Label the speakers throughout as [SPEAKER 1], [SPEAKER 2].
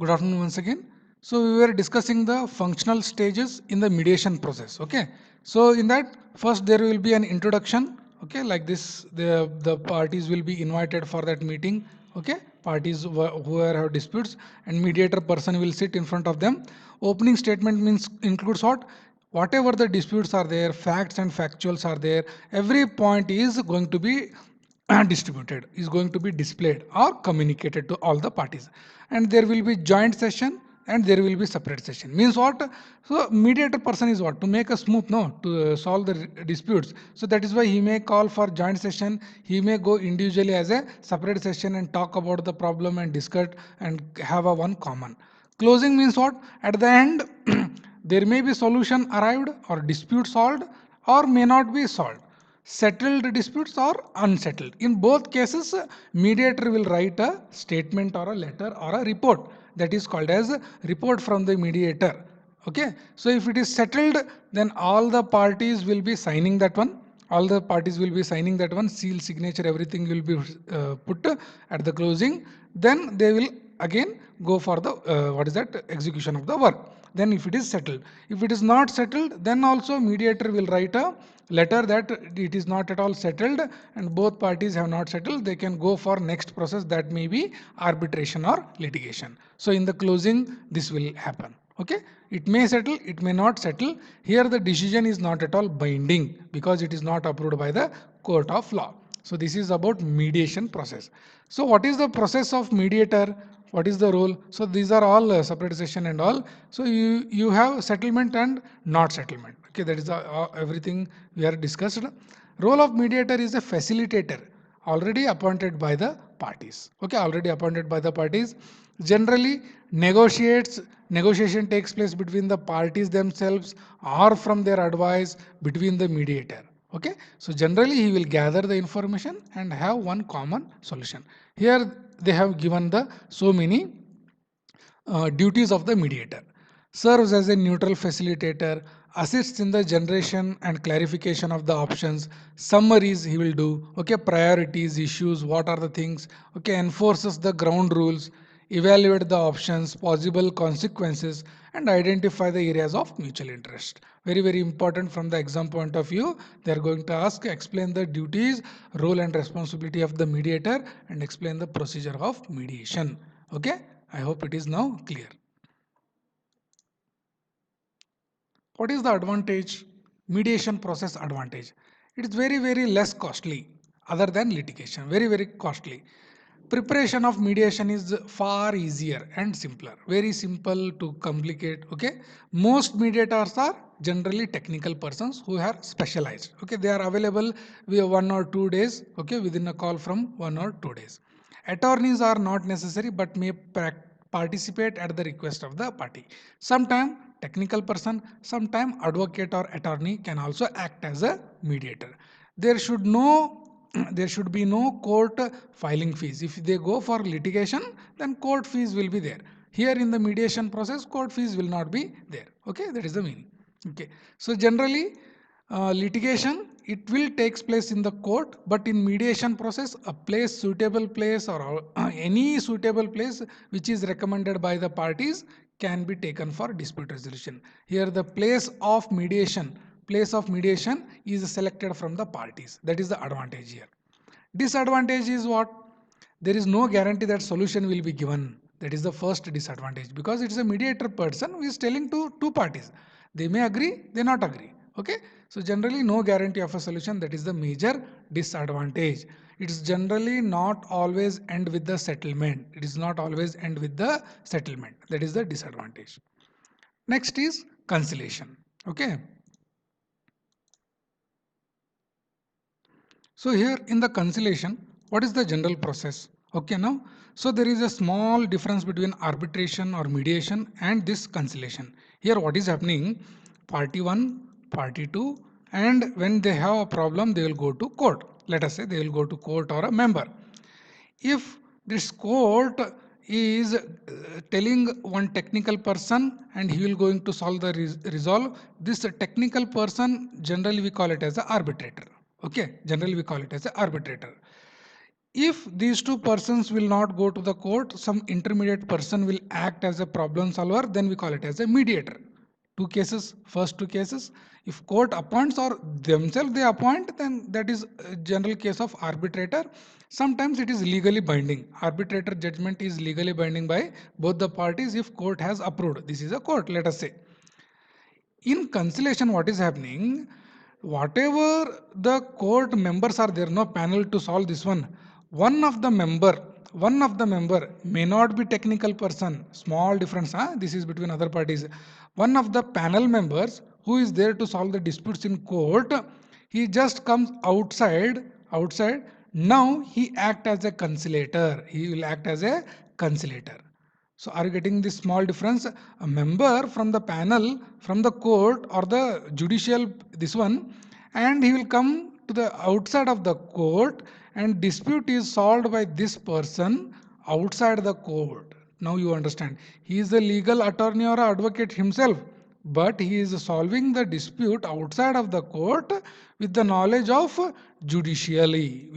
[SPEAKER 1] Good afternoon once again. So we were discussing the functional stages in the mediation process. Okay. So in that, first there will be an introduction. Okay, like this, the parties will be invited for that meeting. Okay, parties who have disputes, and mediator person will sit in front of them. Opening statement means includes what? Whatever the disputes are there, facts and factuals are there. Every point is going to be distributed, is going to be displayed or communicated to all the parties, and there will be joint session and there will be separate session. Means what? So mediator person is what? To make a smooth, no, to solve the disputes. So that is why he may call for joint session, he may go individually as a separate session and talk about the problem and discuss and have a one common. Closing means what? At the end there may be solution arrived or dispute solved or may not be solved, settled disputes or unsettled. In both cases, mediator will write a statement or a letter or a report, that is called as report from the mediator. Okay, so if it is settled, then all the parties will be signing that one. All the parties will be signing that one, seal, signature, everything will be put at the closing. Then they will again go for the what is that, execution of the work. Then if it is settled, if it is not settled, then also mediator will write a letter that it is not at all settled and both parties have not settled, they can go for next process, that may be arbitration or litigation. So in the closing this will happen. Okay, it may settle, it may not settle. Here the decision is not at all binding because it is not approved by the court of law. So this is about mediation process. So what is the process of mediator? What is the role? So these are all separate session and all. So you have settlement and not settlement. Okay, that is everything we are discussed. Role of mediator is a facilitator, already appointed by the parties. Okay, already appointed by the parties. Generally negotiation takes place between the parties themselves or from their advice between the mediator. Okay, so generally he will gather the information and have one common solution. Here they have given the so many duties of the mediator. Serves as a neutral facilitator, assists in the generation and clarification of the options, summaries he will do, okay, priorities, issues, what are the things, okay, enforces the ground rules, evaluate the options, possible consequences, and identify the areas of mutual interest. Very, very important from the exam point of view. They are going to ask, explain the duties, role and responsibility of the mediator and explain the procedure of mediation. Okay, I hope it is now clear. What is the advantage? Mediation process advantage. It is very, very less costly other than litigation. Very, very costly. Preparation of mediation is far easier and simpler. Very simple to complicate. Okay. Most mediators are generally technical persons who are specialized. Okay. They are available via 1 or 2 days. Okay. Within a call from 1 or 2 days. Attorneys are not necessary but may participate at the request of the party. Sometime technical person, sometime advocate or attorney can also act as a mediator. There should no there should be no court filing fees. If they go for litigation, then court fees will be there. Here in the mediation process, court fees will not be there. Okay, that is the meaning. Okay, so generally litigation, it will takes place in the court, but in mediation process a place, suitable place or any suitable place which is recommended by the parties can be taken for dispute resolution. Here the place of mediation is selected from the parties. That is the advantage here. Disadvantage is what? There is no guarantee that solution will be given. That is the first disadvantage, because it is a mediator person who is telling to two parties. They may agree, they not agree. Okay. So generally no guarantee of a solution. That is the major disadvantage. It is generally not always end with the settlement. It is not always end with the settlement. That is the disadvantage. Next is conciliation. Okay. So here in the conciliation, what is the general process? Okay, now, so there is a small difference between arbitration or mediation and this conciliation. Here what is happening, party 1, party 2, and when they have a problem, they will go to court. Let us say they will go to court or a member. If this court is telling one technical person and he will going to solve the resolve, this technical person generally we call it as an arbitrator. Okay, generally we call it as an arbitrator. If these two persons will not go to the court, some intermediate person will act as a problem solver, then we call it as a mediator. Two cases, first two cases. If court appoints or themselves they appoint, then that is a general case of arbitrator. Sometimes it is legally binding. Arbitrator judgment is legally binding by both the parties if court has approved. This is a court, let us say. In conciliation, what is happening? Whatever the court members are there, no panel to solve this one. One of the member, one of the member may not be technical person. Small difference, huh? This is between other parties. One of the panel members who is there to solve the disputes in court, he just comes outside. Now he act as a conciliator. He will act as a conciliator. So are you getting this small difference? A member from the panel, from the court or the judicial, this one, and he will come to the outside of the court and dispute is solved by this person outside the court. Now you understand. He is the legal attorney or advocate himself, but he is solving the dispute outside of the court with the knowledge of judicially,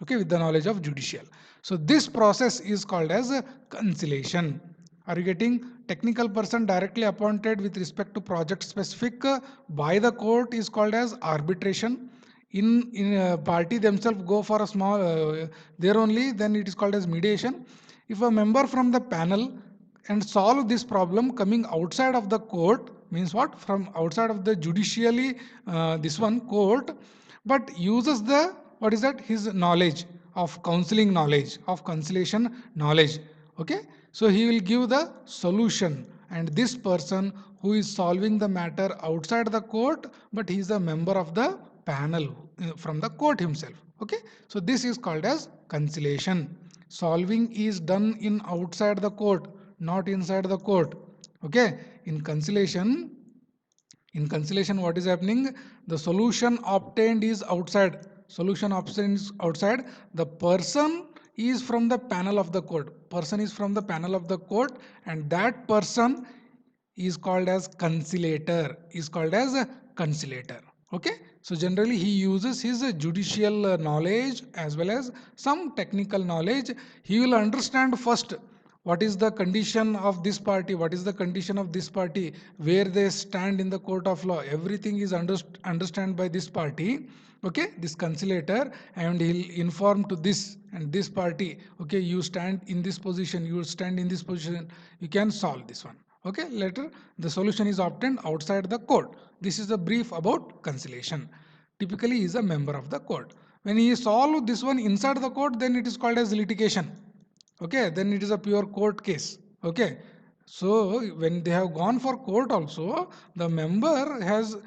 [SPEAKER 1] okay, with the knowledge of judicial. So this process is called as conciliation. Are you getting? Technical person directly appointed with respect to project specific by the court is called as arbitration. In party themselves go for a small there only, then it is called as mediation. If a member from the panel and solve this problem coming outside of the court, means what, from outside of the judicially this one court, but uses the, what is that, his knowledge of counseling, knowledge of conciliation knowledge, okay, so he will give the solution. And this person who is solving the matter outside the court, but he is a member of the panel from the court himself, okay, so this is called as conciliation. Solving is done in outside the court, not inside the court, okay. In conciliation what is happening? The solution obtained is outside. Solution obtained is outside. The person is from the panel of the court. Person is from the panel of the court, and that person is called as conciliator. Is called as a conciliator. Okay. So generally he uses his judicial knowledge as well as some technical knowledge. He will understand first what is the condition of this party, what is the condition of this party, where they stand in the court of law, everything is understand by this party, okay, this conciliator, and he'll inform to this and this party, okay, you stand in this position, you stand in this position, you can solve this one, okay. Later the solution is obtained outside the court. This is a brief about conciliation. Typically he is a member of the court. When he solve this one inside the court, then it is called as litigation, okay, then it is a pure court case, okay. So when they have gone for court also, the member has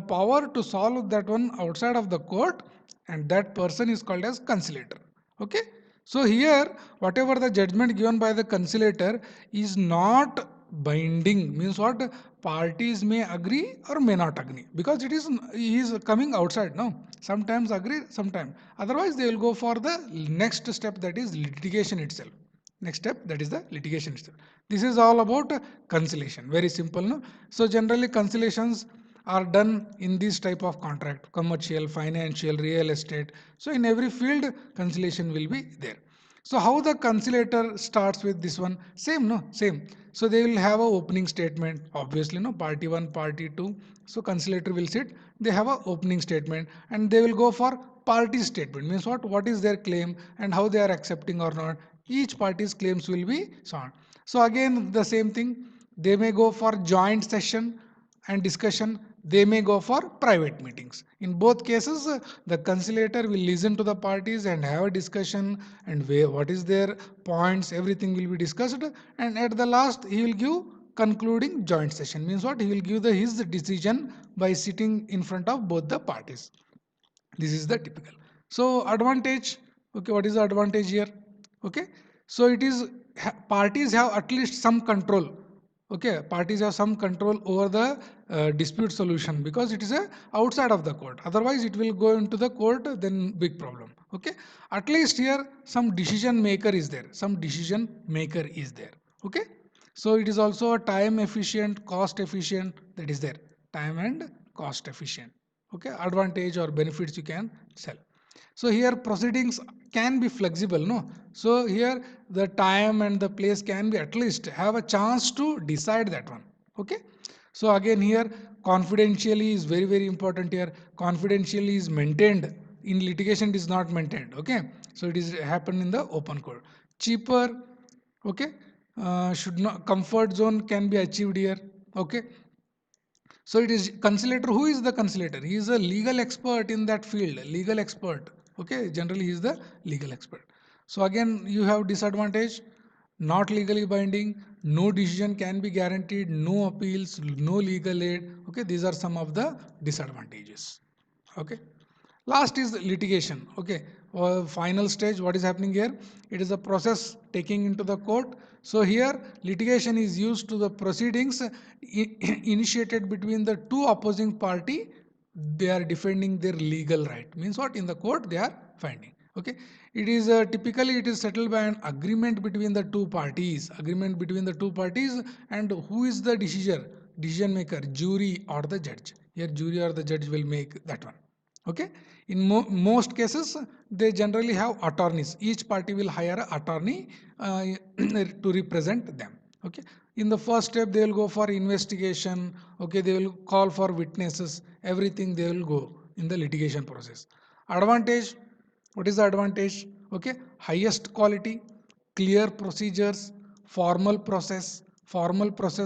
[SPEAKER 1] power to solve that one outside of the court, and that person is called as conciliator, okay. So here whatever the judgment given by the conciliator is not binding, means what, parties may agree or may not agree, because it is, he is coming outside, no, sometimes agree, sometimes otherwise they will go for the next step, that is litigation itself. Next step, that is the litigation itself. This is all about conciliation, very simple, no. So generally conciliations are done in this type of contract, commercial, financial, real estate. So in every field conciliation will be there. So how the conciliator starts with this one? Same, no? Same. So they will have a opening statement, obviously, no? Party 1, party 2. So conciliator will sit, they have a opening statement, and they will go for party statement. Means what? What is their claim and how they are accepting or not. Each party's claims will be shown. So again the same thing. They may go for joint session and discussion, they may go for private meetings. In both cases, the conciliator will listen to the parties and have a discussion, and what is their points, everything will be discussed, and at the last he will give concluding joint session. Means what? He will give his decision by sitting in front of both the parties. This is the typical. So advantage, okay, what is the advantage here? Okay, so it is, parties have at least some control, okay, parties have some control over the dispute solution, because it is a outside of the court, otherwise it will go into the court, then big problem, okay. At least here some decision maker is there, okay. So it is also a time efficient, cost efficient, that is there, time and cost efficient, okay, advantage or benefits you can sell. So here proceedings can be flexible, no? So here the time and the place can be at least have a chance to decide that one. Okay. So again here confidentially is very very important here. Confidentially is maintained in litigation, it is not maintained. Okay. So it is happen in the open court. Cheaper. Okay. Should not comfort zone can be achieved here. Okay. So it is conciliator. Who is the conciliator? He is a legal expert in that field. Legal expert. Okay. Generally, he is the legal expert. So again, you have disadvantage. Not legally binding. No decision can be guaranteed. No appeals. No legal aid. Okay. These are some of the disadvantages. Okay. Last is litigation. Okay. Final stage. What is happening here? It is a process taking into the court. So here litigation is used to the proceedings initiated between the two opposing party. They are defending their legal right. Means what? In the court they are finding. Okay. It is typically it is settled by an agreement between the two parties. Agreement between the two parties, and who is the decision maker? Jury or the judge. Here jury or the judge will make that one. Okay. In most cases they generally have attorneys. Each party will hire an attorney to represent them. Okay. In the first step they will go for investigation. Okay. They will call for witnesses. Everything they will go in the litigation process. Advantage. What is the advantage? Okay. Highest quality, clear procedures, formal process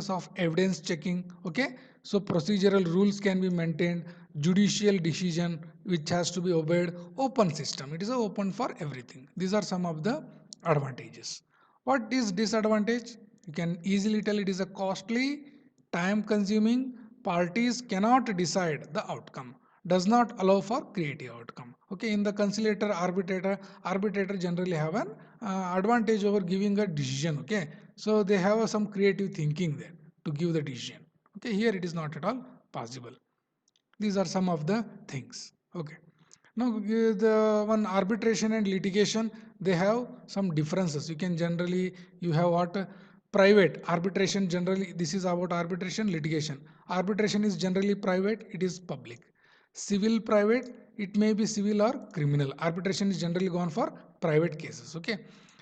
[SPEAKER 1] of evidence checking. Okay. So procedural rules can be maintained, judicial decision which has to be obeyed, open system. It is open for everything. These are some of the advantages. What is disadvantage? You can easily tell it is a costly, time consuming, parties cannot decide the outcome, does not allow for creative outcome. Okay. In the conciliator, arbitrator generally have an advantage over giving a decision. Okay. So they have some creative thinking there to give the decision. Okay. Here it is not at all possible. These are some of the things. Okay. Now the one arbitration and litigation, they have some differences. You can generally, you have what? Private arbitration. Generally this is about arbitration. Litigation, arbitration is generally private, it is public. Civil private, it may be civil or criminal. Arbitration is generally gone for private cases. Okay.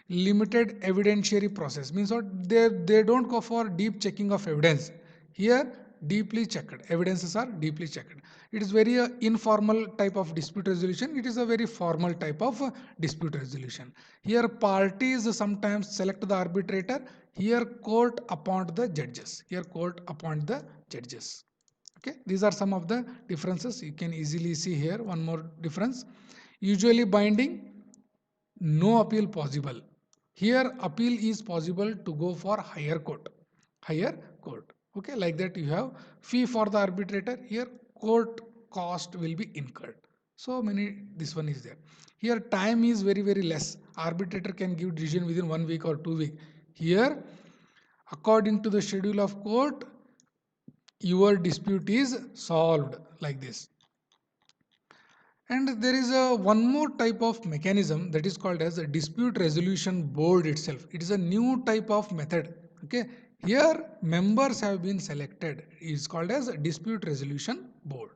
[SPEAKER 1] Limited evidentiary process means what? They don't go for deep checking of evidence. Here deeply checked evidences are deeply checked. It is very informal type of dispute resolution. It is a very formal type of dispute resolution. Here parties sometimes select the arbitrator. Here court appoint the judges. Here court appoint the judges. Okay. These are some of the differences. You can easily see here one more difference. Usually binding, no appeal possible. Here appeal is possible to go for higher court. Higher court. Okay. Like that you have fee for the arbitrator. Here court cost will be incurred. So many, this one is there. Here time is very very less. Arbitrator can give decision within 1 week or 2 weeks. Here according to the schedule of court, your dispute is solved like this. And there is a one more type of mechanism that is called as a dispute resolution board itself. It is a new type of method. Okay. Here members have been selected. It is called as a dispute resolution board.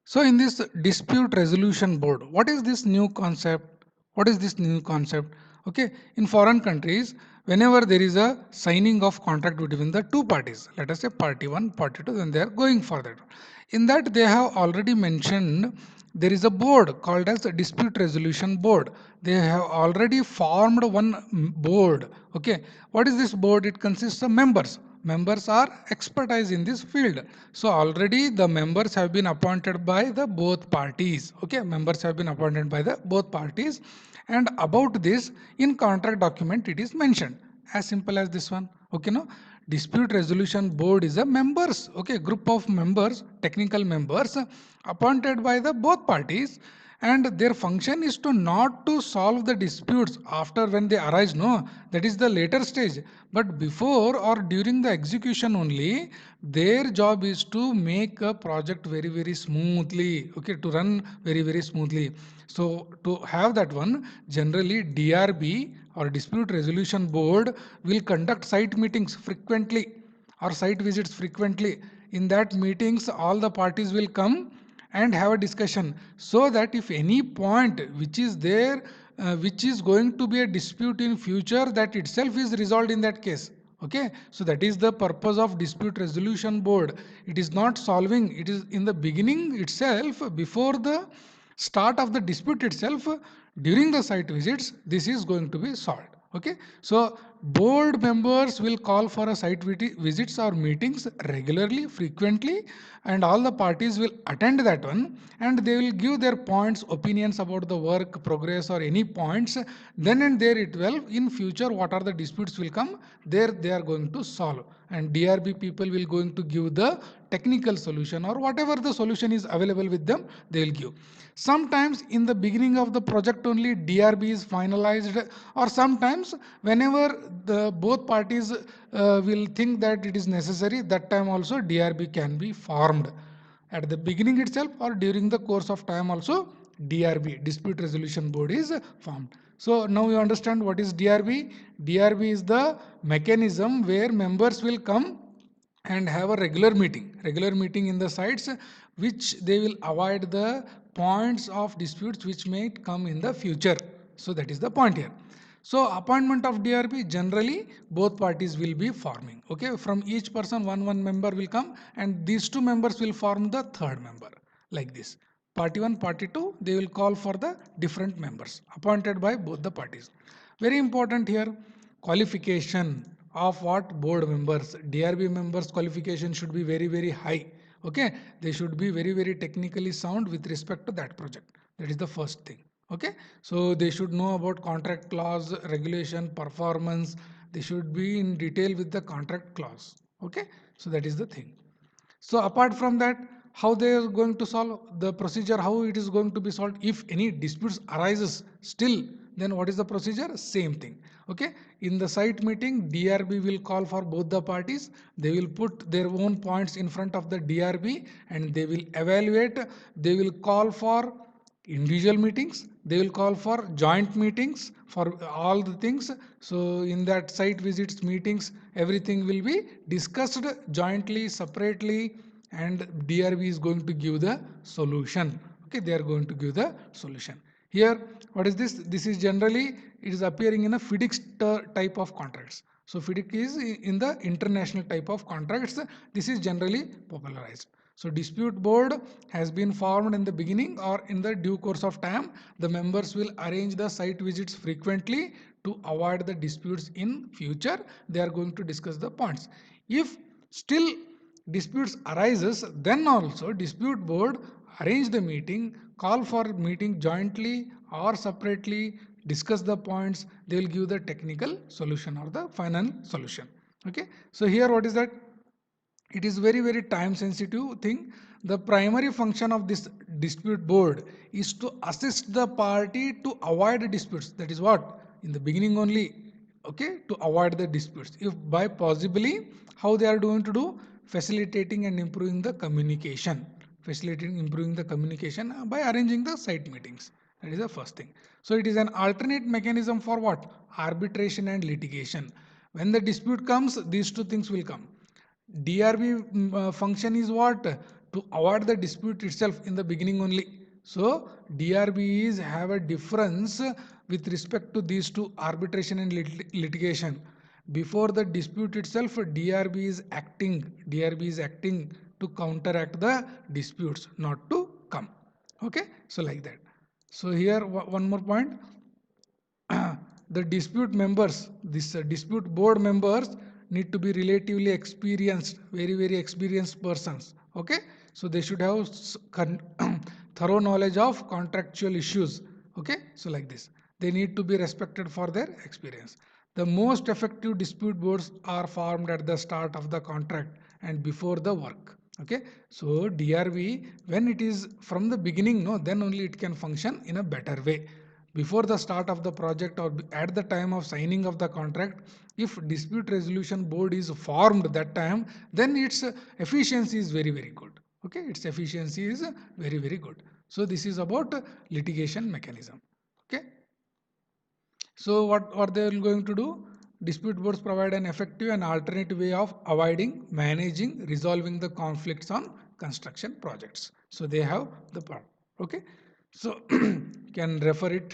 [SPEAKER 1] So in this dispute resolution board, what is this new concept? What is this new concept? Okay, in foreign countries, whenever there is a signing of contract between the two parties, let us say party 1, party 2, then they are going for that. In that they have already mentioned there is a board called as a dispute resolution board. They have already formed one board. Okay, what is this board? It consists of members. Members are expertise in this field. So already the members have been appointed by the both parties. Okay, members have been appointed by the both parties, and about this in contract document it is mentioned. As simple as this one. Okay, no, dispute resolution board is a members. Okay, group of members, technical members appointed by the both parties, and their function is to not to solve the disputes after when they arise. No, that is the later stage, but before or during the execution only, their job is to make a project very very smoothly. Okay, to run very very smoothly. So to have that one, generally DRB or dispute resolution board will conduct site meetings frequently or site visits frequently. In that meetings all the parties will come and have a discussion, so that if any point which is there, which is going to be a dispute in future, that itself is resolved in that case. Okay, so that is the purpose of dispute resolution board. It is not solving, it is in the beginning itself, before the start of the dispute itself, during the site visits, this is going to be solved. Okay, so board members will call for a site visits or meetings regularly, frequently, and all the parties will attend that one, and they will give their points, opinions about the work progress or any points. Then and there it will, in future what are the disputes will come, there they are going to solve, and DRB people will going to give the technical solution, or whatever the solution is available with them, they will give. Sometimes in the beginning of the project only DRB is finalized, or sometimes whenever the both parties will think that it is necessary, that time also DRB can be formed at the beginning itself, or during the course of time also DRB, dispute resolution board, is formed. So now you understand what is DRB. DRB is the mechanism where members will come and have a regular meeting in the sites, which they will avoid the points of disputes which may come in the future. So that is the point here. So appointment of DRB, generally both parties will be forming. Okay, from each person one member will come, and these two members will form the third member, like this. Party 1, party 2, they will call for the different members appointed by both the parties. Very important here, qualification of what board members. DRB members qualification should be very high. Okay, they should be very technically sound with respect to that project. That is the first thing. Okay, so they should know about contract clause, regulation, performance. They should be in detail with the contract clause. Okay, so that is the thing. So apart from that, how they are going to solve the procedure, how it is going to be solved if any disputes arises still, then what is the procedure? Same thing. Okay, in the site meeting, DRB will call for both the parties. They will put their own points in front of the DRB, and they will evaluate. They will call for individual meetings, they will call for joint meetings for all the things. So in that site visits, meetings, everything will be discussed jointly, separately, and DRB is going to give the solution. Okay, they are going to give the solution. Here, what is this? This is generally, it is appearing in a FIDIC type of contracts. So FIDIC is in the international type of contracts. This is generally popularized. So dispute board has been formed in the beginning, or in the due course of time. The members will arrange the site visits frequently to avoid the disputes in future. They are going to discuss the points. If still disputes arises, then also dispute board arrange the meeting, call for meeting jointly or separately, discuss the points. They will give the technical solution or the final solution. Okay, so here what is that? It is very time sensitive thing. The primary function of this dispute board is to assist the party to avoid disputes. That is what, in the beginning only. Okay, to avoid the disputes, if by possibly, how they are going to do, facilitating and improving the communication, by arranging the site meetings. That is the first thing. So it is an alternate mechanism for what? Arbitration and litigation. When the dispute comes, these two things will come. DRB function is what? To avoid the dispute itself in the beginning only. So DRB is have a difference with respect to these two, arbitration and litigation. Before the dispute itself, DRB is acting to counteract the disputes, not to come. Okay, so like that. So here one more point. The dispute members, this dispute board members need to be relatively experienced, very experienced persons. Okay, so they should have thorough knowledge of contractual issues. Okay, so like this, they need to be respected for their experience. The most effective dispute boards are formed at the start of the contract and before the work. Okay, so DRB, when it is from the beginning, no, then only it can function in a better way. Before the start of the project or at the time of signing of the contract, if dispute resolution board is formed that time, then its efficiency is very good. Okay, its efficiency is very good. So this is about litigation mechanism. Okay, so what they are going to do? Dispute boards provide an effective and alternative way of avoiding, managing, resolving the conflicts on construction projects. So they have the part. Okay. So you can refer it